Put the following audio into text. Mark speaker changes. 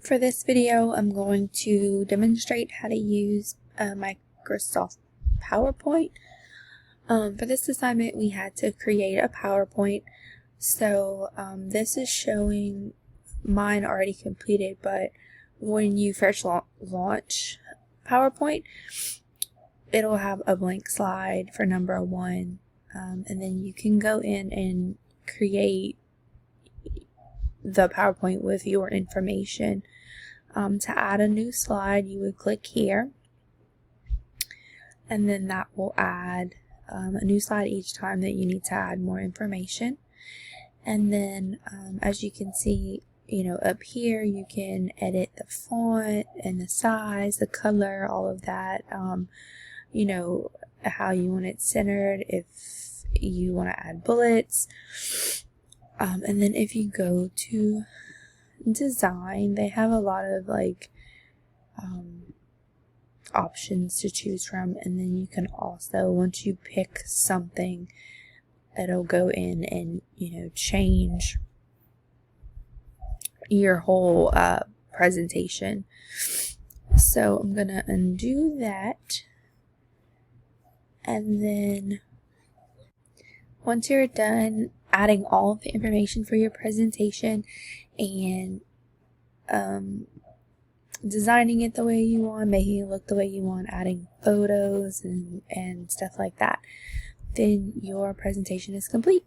Speaker 1: For this video, I'm going to demonstrate how to use Microsoft PowerPoint. For this assignment, we had to create a PowerPoint. So this is showing mine already completed, but when you first launch PowerPoint, it'll have a blank slide for number 1, and then you can go in and create the PowerPoint with your information. To add a new slide, you would click here, and then that will add a new slide each time that you need to add more information. And then as you can see, up here you can edit the font and the size, the color, all of that, how you want it centered, if you want to add bullets. And then if you go to design, they have a lot of options to choose from, and then you can also, once you pick something, it'll go in and change your whole presentation. So I'm gonna undo that, and then once you're done adding all of the information for your presentation and designing it the way you want, making it look the way you want, adding photos and stuff like that, then your presentation is complete.